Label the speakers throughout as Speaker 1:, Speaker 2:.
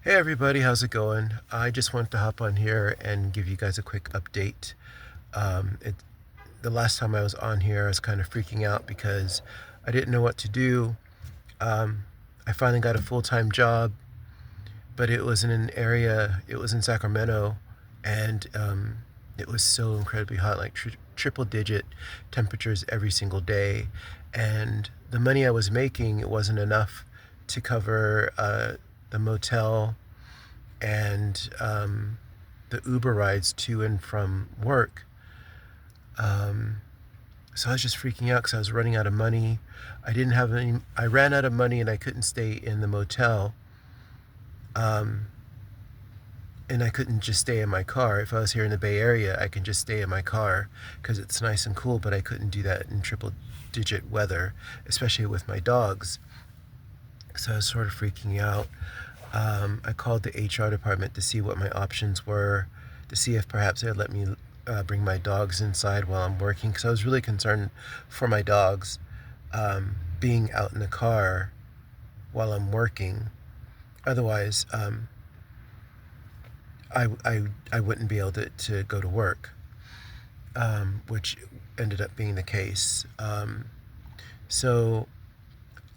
Speaker 1: Hey everybody, how's it going? I just wanted to hop on here and give you guys a quick update. It The last time I was on here, I was kind of freaking out because I didn't know what to do. Um, I finally got a full-time job, but it was in an area. It was in Sacramento, and it was so incredibly hot, like triple-digit temperatures every single day. And the money I was making, it wasn't enough to cover the motel and the Uber rides to and from work. Um, so I was just freaking out because I was running out of money. I didn't have any. I ran out of money and I couldn't stay in the motel. Um, and I couldn't just stay in my car. If I was here in the Bay Area, I can just stay in my car because it's nice and cool. But I couldn't do that in triple-digit weather, especially with my dogs. So I was sort of freaking out. I called the HR department to see what my options were, to see if perhaps they'd let me bring my dogs inside while I'm working, because I was really concerned for my dogs being out in the car while I'm working. Otherwise, I wouldn't be able to go to work, which ended up being the case. So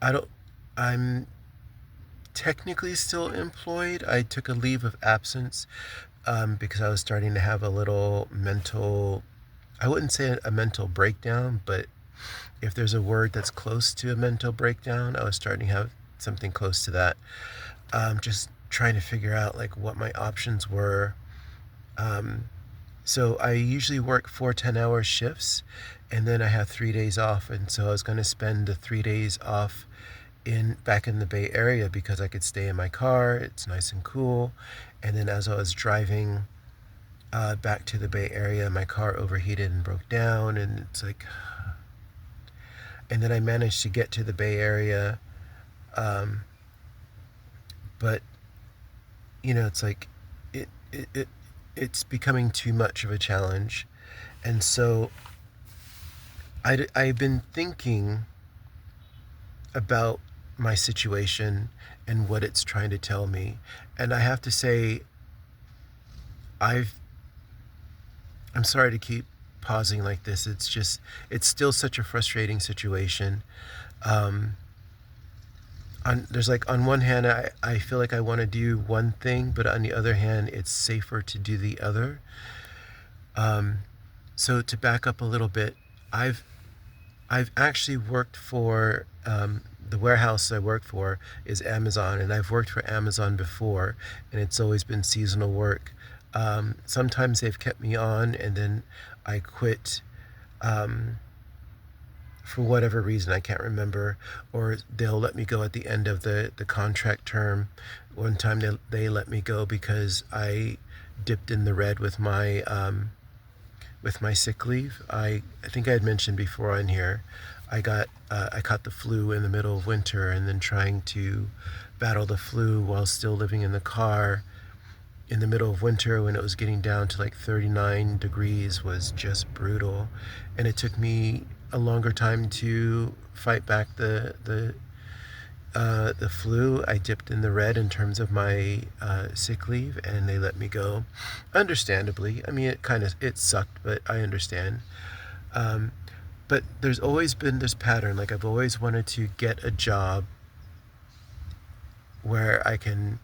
Speaker 1: I don't. I'm technically still employed. I took a leave of absence because I was starting to have a little mental, I wouldn't say a mental breakdown, but if there's a word that's close to a mental breakdown, I was starting to have something close to that. Just trying to figure out like what my options were. Um, so I usually work 4 10-hour shifts, and then I have 3 days off. And so I was going to spend the 3 days off in back in the Bay Area because I could stay in my car. It's nice and cool. And then as I was driving back to the Bay Area, my car overheated and broke down. And it's like, and then I managed to get to the Bay Area. Um, but it's like it, it, it it's becoming too much of a challenge. And so I've been thinking about my situation and what it's trying to tell me. And I have to say, I've I'm sorry to keep pausing like this. It's still such a frustrating situation. Um, there's like on one hand, I feel like I want to do one thing, but on the other hand, it's safer to do the other. Um, so to back up a little bit, I've I've actually worked for the warehouse I work for is Amazon, and I've worked for Amazon before, and it's always been seasonal work. Sometimes they've kept me on, and then I quit um, for whatever reason I can't remember, or they'll let me go at the end of the contract term. One time they let me go because I dipped in the red with my sick leave. I think I had mentioned before on here, I caught the flu in the middle of winter, and then trying to battle the flu while still living in the car in the middle of winter when it was getting down to like 39 degrees was just brutal. And it took me a longer time to fight back the flu. I dipped in the red in terms of my sick leave, and they let me go. Understandably, I mean, it sucked, but I understand. Um, but there's always been this pattern. Like I've always wanted to get a job where I can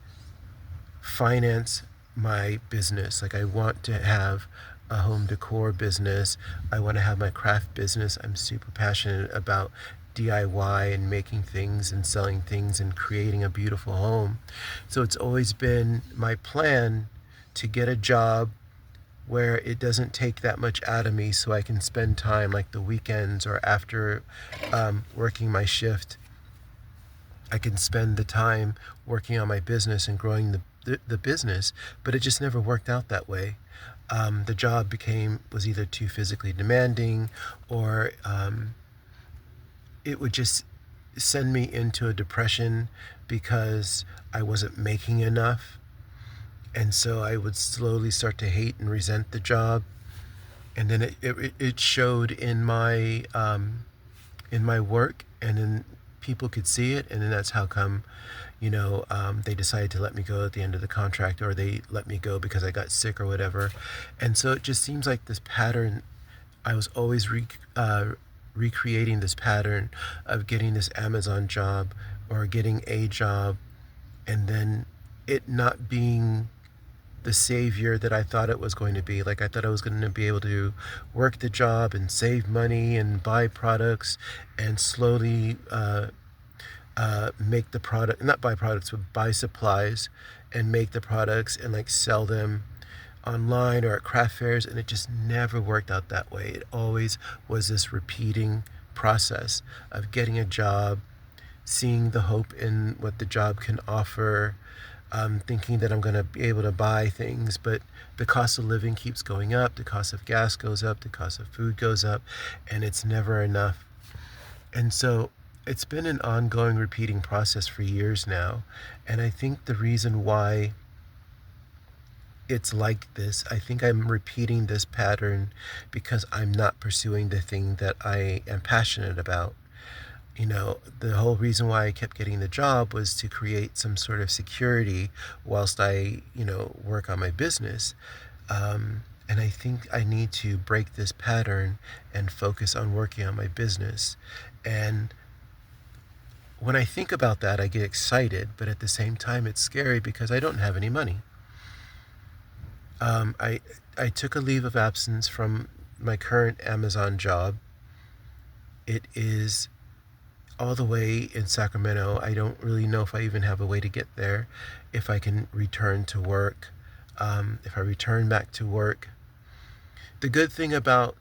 Speaker 1: finance my business. Like I want to have a home decor business. I want to have my craft business. I'm super passionate about DIY and making things and selling things and creating a beautiful home. So it's always been my plan to get a job where it doesn't take that much out of me so I can spend time like the weekends or after working my shift. I can spend the time working on my business and growing the business, but it just never worked out that way. The job was either too physically demanding, or it would just send me into a depression because I wasn't making enough. And so I would slowly start to hate and resent the job. And then it showed in my work, and then people could see it. And then that's how come, they decided to let me go at the end of the contract, or they let me go because I got sick or whatever. And so it just seems like this pattern. I was always recreating this pattern of getting this Amazon job or getting a job, and then it not being the savior that I thought it was going to be. Like, I thought I was going to be able to work the job and save money and buy products and slowly make the product, not buy products, but buy supplies and make the products and like sell them online or at craft fairs. And it just never worked out that way. It always was this repeating process of getting a job, seeing the hope in what the job can offer, thinking that I'm going to be able to buy things, but the cost of living keeps going up, the cost of gas goes up, the cost of food goes up, and it's never enough. And so it's been an ongoing, repeating process for years now. And I think the reason why it's like this, I think I'm repeating this pattern because I'm not pursuing the thing that I am passionate about. The whole reason why I kept getting the job was to create some sort of security whilst I, work on my business. And I think I need to break this pattern and focus on working on my business. And when I think about that, I get excited, but at the same time, it's scary because I don't have any money. I took a leave of absence from my current Amazon job. It is all the way in Sacramento. I don't really know if I even have a way to get there, if I can return to work, if I return back to work. The good thing about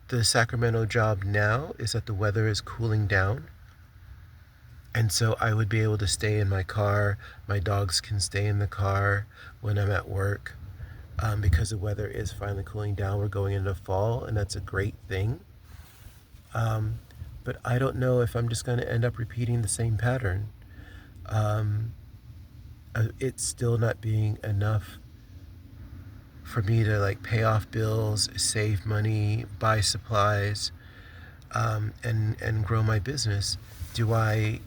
Speaker 1: the Sacramento job now is that the weather is cooling down. And so I would be able to stay in my car. My dogs can stay in the car when I'm at work, because the weather is finally cooling down. We're going into fall, and that's a great thing. But I don't know if I'm just going to end up repeating the same pattern. It's still not being enough for me to like pay off bills, save money, buy supplies, and grow my business. Do I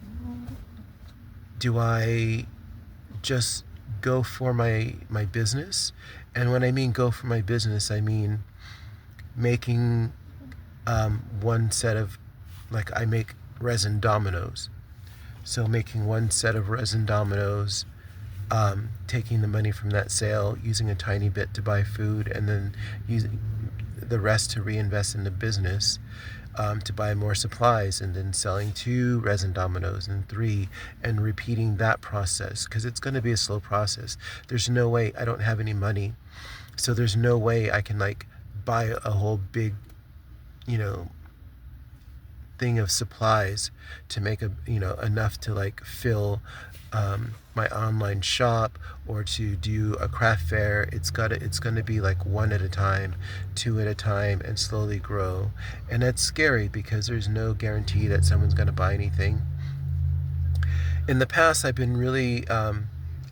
Speaker 1: just go for my business? And when I mean go for my business, I mean making one set of, like, I make resin dominoes. So making one set of resin dominoes, taking the money from that sale, using a tiny bit to buy food, and then using the rest to reinvest in the business, to buy more supplies, and then selling 2 resin dominoes and 3, and repeating that process, because it's going to be a slow process. There's no way, I don't have any money, so there's no way I can like buy a whole big, thing of supplies to make enough to like fill my online shop or to do a craft fair. It's going to be like 1 at a time, 2 at a time, and slowly grow. And that's scary because there's no guarantee that someone's going to buy anything. In the past, I've been really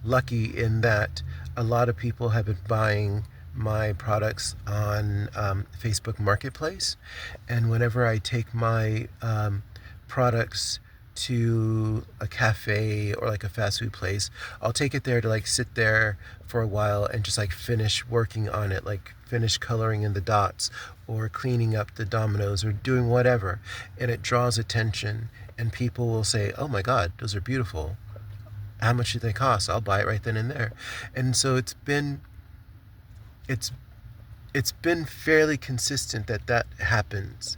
Speaker 1: lucky in that a lot of people have been buying my products on Facebook Marketplace. And whenever I take my products to a cafe or like a fast food place, I'll take it there to like sit there for a while and just like finish working on it, like finish coloring in the dots or cleaning up the dominoes or doing whatever. And it draws attention, and people will say, "Oh my God, those are beautiful. How much do they cost? I'll buy it right then and there." And so it's been fairly consistent that happens.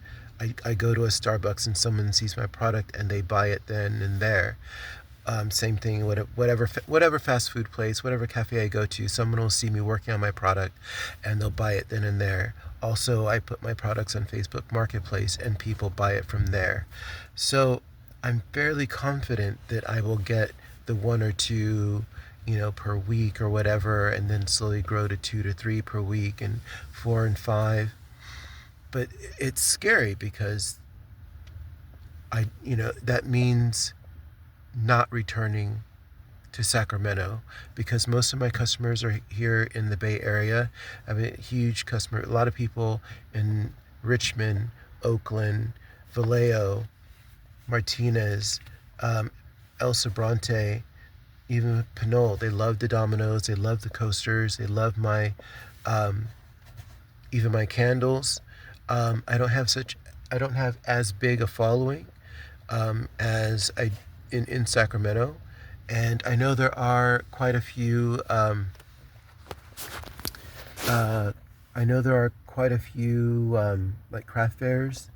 Speaker 1: I go to a Starbucks and someone sees my product and they buy it then and there. Same thing, whatever fast food place, whatever cafe I go to, someone will see me working on my product and they'll buy it then and there. Also, I put my products on Facebook Marketplace and people buy it from there. So I'm fairly confident that I will get the 1 or 2, per week or whatever, and then slowly grow to 2 to 3 per week and 4 and 5. But it's scary because that means not returning to Sacramento, because most of my customers are here in the Bay Area. I have a huge customer, a lot of people in Richmond, Oakland, Vallejo, Martinez, El Sobrante, even Pinole, they love the dominoes, they love the coasters, they love my um, even my candles. I don't have such I don't have as big a following as I in Sacramento, and I know there are quite a few. Uh, I know there are quite a few like craft fairs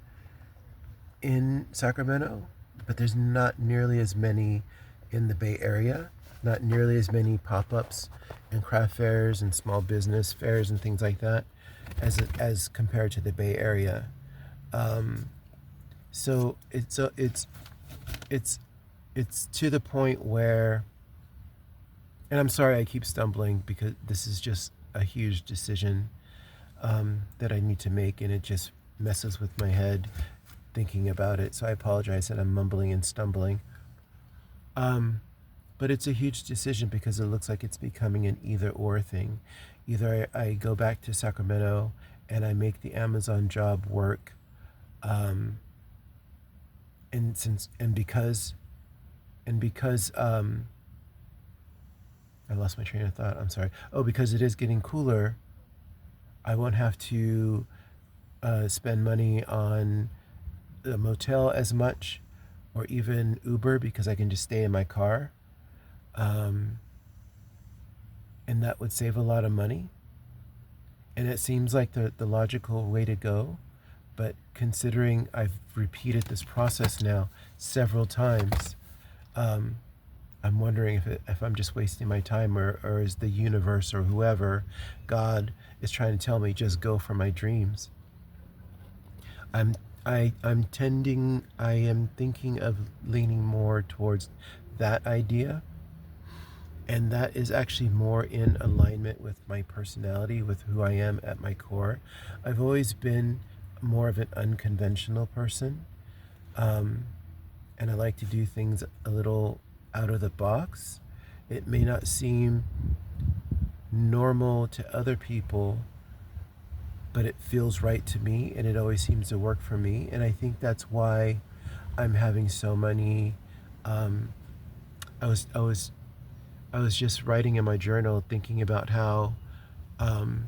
Speaker 1: in Sacramento, but there's not nearly as many in the Bay Area. Not nearly as many pop-ups and craft fairs and small business fairs and things like that as compared to the Bay Area. Um, so it's it's to the point where, and I'm sorry I keep stumbling because this is just a huge decision that I need to make, and it just messes with my head thinking about it. So I apologize that I'm mumbling and stumbling. Um, but it's a huge decision because it looks like it's becoming an either or thing. Either I go back to Sacramento and I make the Amazon job work, um, and since and because I lost my train of thought. I'm sorry. Oh, because it is getting cooler, I won't have to spend money on the motel as much, or even Uber because I can just stay in my car, um, and that would save a lot of money. And it seems like the logical way to go. But considering I've repeated this process now several times, um, I'm wondering if I'm just wasting my time, or is the universe or whoever, God, is trying to tell me just go for my dreams. I'm I am thinking of leaning more towards that idea, and that is actually more in alignment with my personality, with who I am at my core. I've always been more of an unconventional person, um, and I like to do things a little out of the box. It may not seem normal to other people, but it feels right to me, and it always seems to work for me. And I think that's why I'm having so many. Um, I was I was I was just writing in my journal, thinking about how um,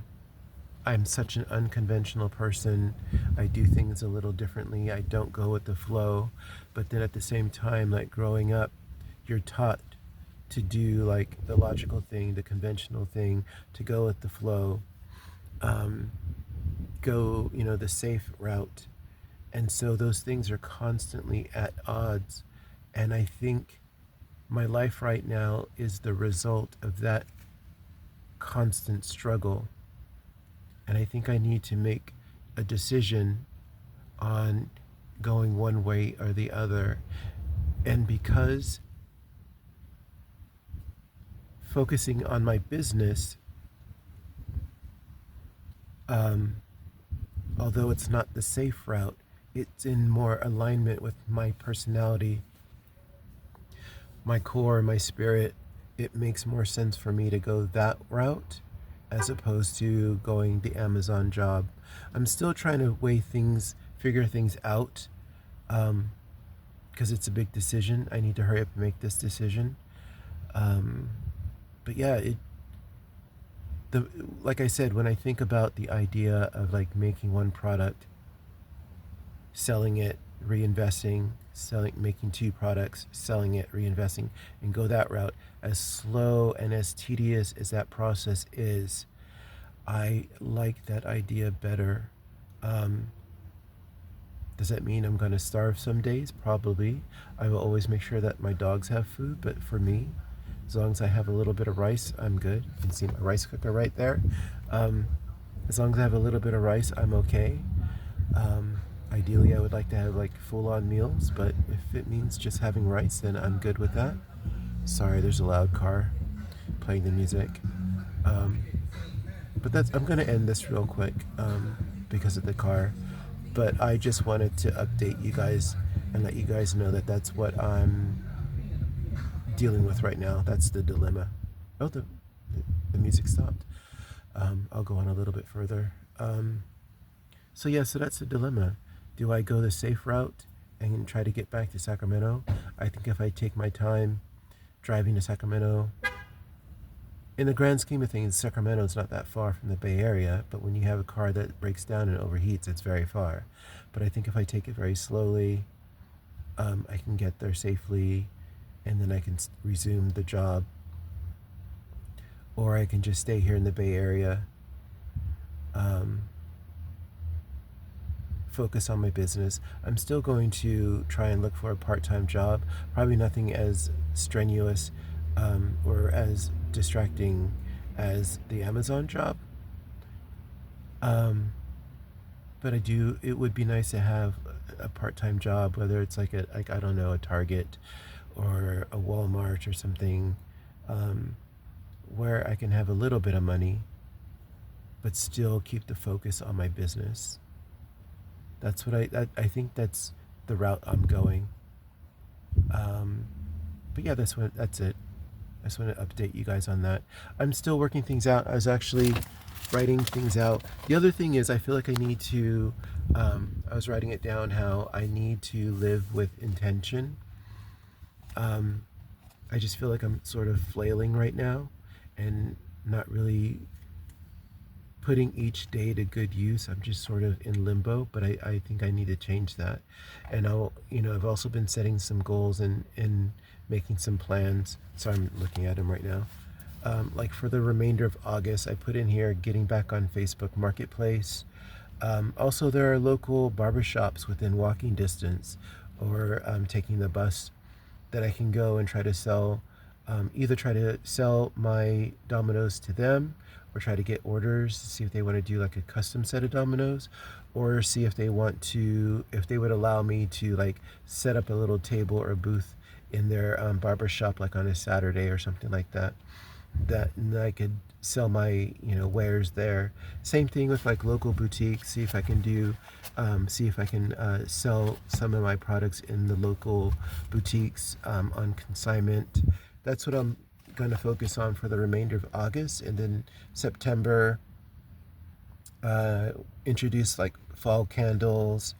Speaker 1: I'm such an unconventional person. I do things a little differently. I don't go with the flow, but then at the same time, like growing up, you're taught to do like the logical thing, the conventional thing, to go with the flow, um, go, the safe route. And so those things are constantly at odds. And I think my life right now is the result of that constant struggle. And I think I need to make a decision on going one way or the other. And because focusing on my business, um, although it's not the safe route, it's in more alignment with my personality, my core, my spirit. It makes more sense for me to go that route as opposed to going the Amazon job. I'm still trying to figure things out, um, because it's a big decision. I need to hurry up and make this decision. Um, but yeah, the like I said, when I think about the idea of like making one product, selling it, reinvesting, making two products, selling it, reinvesting, and go that route, as slow and as tedious as that process is, I like that idea better. Um, does that mean I'm going to starve some days? Probably. I will always make sure that my dogs have food, but for me, as long as I have a little bit of rice, I'm good. You can see my rice cooker right there. Um, as long as I have a little bit of rice, I'm okay. Um, Ideally, I would like to have like full-on meals, but if it means just having rice, then I'm good with that. Sorry, there's a loud car playing the music. Um, but I'm gonna end this real quick because of the car. But I just wanted to update you guys and let you guys know that that's what I'm dealing with right now. That's the dilemma. Oh, the music stopped. I'll go on a little bit further. So yeah, so that's the dilemma. Do I go the safe route and try to get back to Sacramento. I think if I take my time driving to Sacramento, in the grand scheme of things, Sacramento is not that far from the Bay Area, but when you have a car that breaks down and overheats, it's very far. But I think if I take it very slowly, I can get there safely, and then I can resume the job, or I can just stay here in the Bay Area, um, focus on my business. I'm still going to try and look for a part-time job, probably nothing as strenuous or as distracting as the Amazon job. Um, but it would be nice to have a part-time job, whether it's like I don't know, a Target or a Walmart or something, um, where I can have a little bit of money, but still keep the focus on my business. That's what I think that's the route I'm going. Um, but yeah, that's it. I just want to update you guys on that. I'm still working things out. I was actually writing things out. The other thing is, I feel like I need to. I was writing it down how I need to live with intention. Um, I just feel like I'm sort of flailing right now, and not really putting each day to good use. I'm just sort of in limbo, but I think I need to change that. And I've also been setting some goals and making some plans. So I'm looking at them right now. Like for the remainder of August, I put in here getting back on Facebook Marketplace. Also, there are local barbershops within walking distance, or taking the bus, that I can go and try to sell, either try to sell my dominoes to them, or try to get orders to see if they want to do like a custom set of dominoes, or see if they would allow me to like set up a little table or booth in their barber shop, like on a Saturday or something like that, and I could sell my wares there. Same thing with like local boutiques. See if I can sell some of my products in the local boutiques on consignment. That's what I'm going to focus on for the remainder of August, and then September, introduce like fall candles.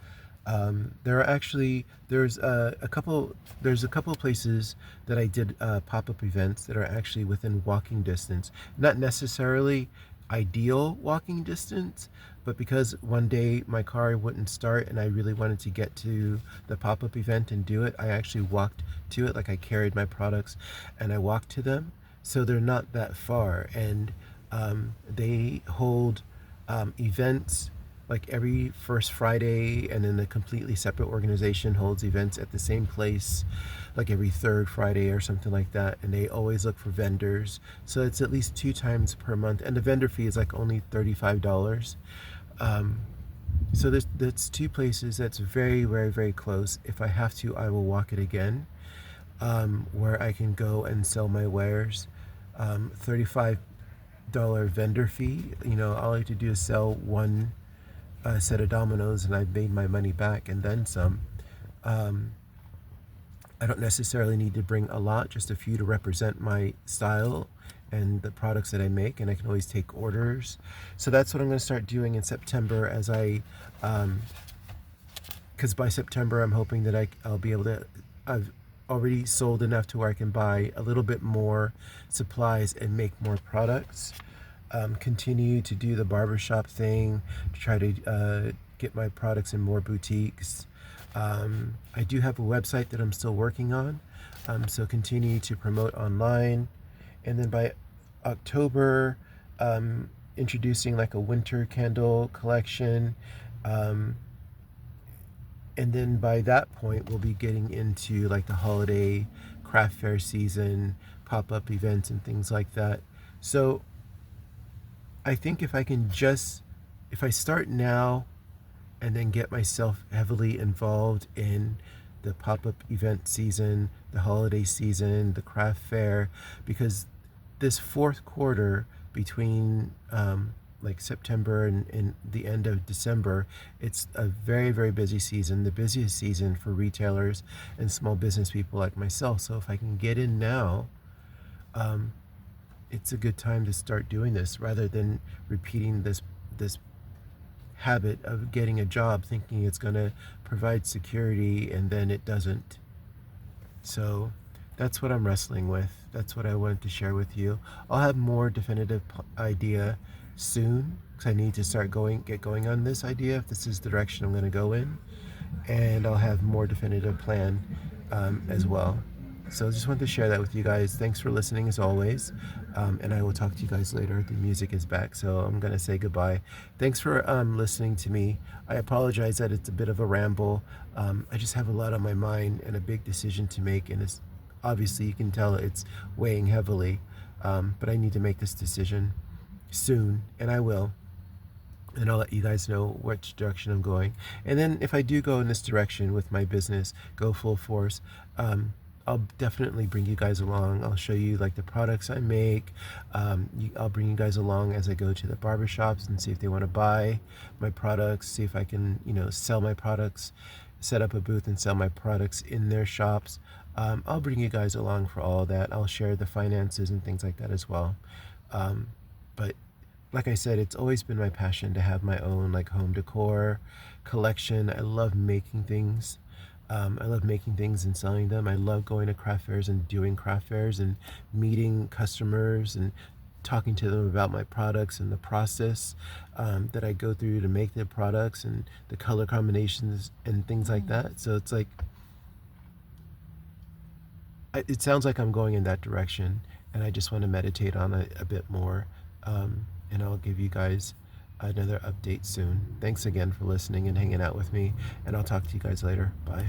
Speaker 1: There's a couple of places that I did pop-up events that are actually within walking distance, not necessarily ideal walking distance, but because one day my car wouldn't start and I really wanted to get to the pop-up event and do it, I actually walked to it. Like I carried my products and I walked to them, so they're not that far. And they hold events like every first Friday, and then a completely separate organization holds events at the same place like every third Friday or something like that. And they always look for vendors, so it's at least 2 times per month, and the vendor fee is like only $35. um, so that's two places that's very, very, very close. If I have to, I will walk it again, where I can go and sell my wares. $35 vendor fee. All I have to do is sell one set of dominoes, and I've made my money back and then some. Um, I don't necessarily need to bring a lot, just a few to represent my style and the products that I make, and I can always take orders. So that's what I'm going to start doing in September, because by September I'm hoping that I'll be able to. I've already sold enough to where I can buy a little bit more supplies and make more products. Continue to do the barbershop thing to try to get my products in more boutiques. I do have a website that I'm still working on, so continue to promote online. And then by October, introducing like a winter candle collection. Um, and then by that point, we'll be getting into like the holiday craft fair season, pop-up events and things like that. So I think if I start now and then get myself heavily involved in the pop-up event season, the holiday season, the craft fair, because this fourth quarter between like September and the end of December, it's a very, very busy season, the busiest season for retailers and small business people like myself. So if I can get in now, um, it's a good time to start doing this rather than repeating this habit of getting a job thinking it's going to provide security and then it doesn't. So that's what I'm wrestling with. That's what I wanted to share with you. I'll have more definitive idea soon because I need to get going on this idea if this is the direction I'm going to go in, and I'll have more definitive plan as well. So I just wanted to share that with you guys. Thanks for listening as always. And I will talk to you guys later. The music is back, so I'm going to say goodbye. Thanks for listening to me. I apologize that it's a bit of a ramble. I just have a lot on my mind and a big decision to make. And it's obviously, you can tell it's weighing heavily. But I need to make this decision soon, and I will. And I'll let you guys know which direction I'm going. And then if I do go in this direction with my business, go full force, I'll definitely bring you guys along. I'll show you like the products I make. I'll bring you guys along as I go to the barbershops and see if they want to buy my products, see if I can, sell my products, set up a booth and sell my products in their shops. I'll bring you guys along for all of that. I'll share the finances and things like that as well. But like I said, it's always been my passion to have my own like home decor collection. I love making things. I love making things and selling them. I love going to craft fairs and doing craft fairs and meeting customers and talking to them about my products and the process that I go through to make the products and the color combinations and things like that. So it's like, it sounds like I'm going in that direction, and I just want to meditate on it a bit more. And I'll give you guys another update soon. Thanks again for listening and hanging out with me, and I'll talk to you guys later. Bye.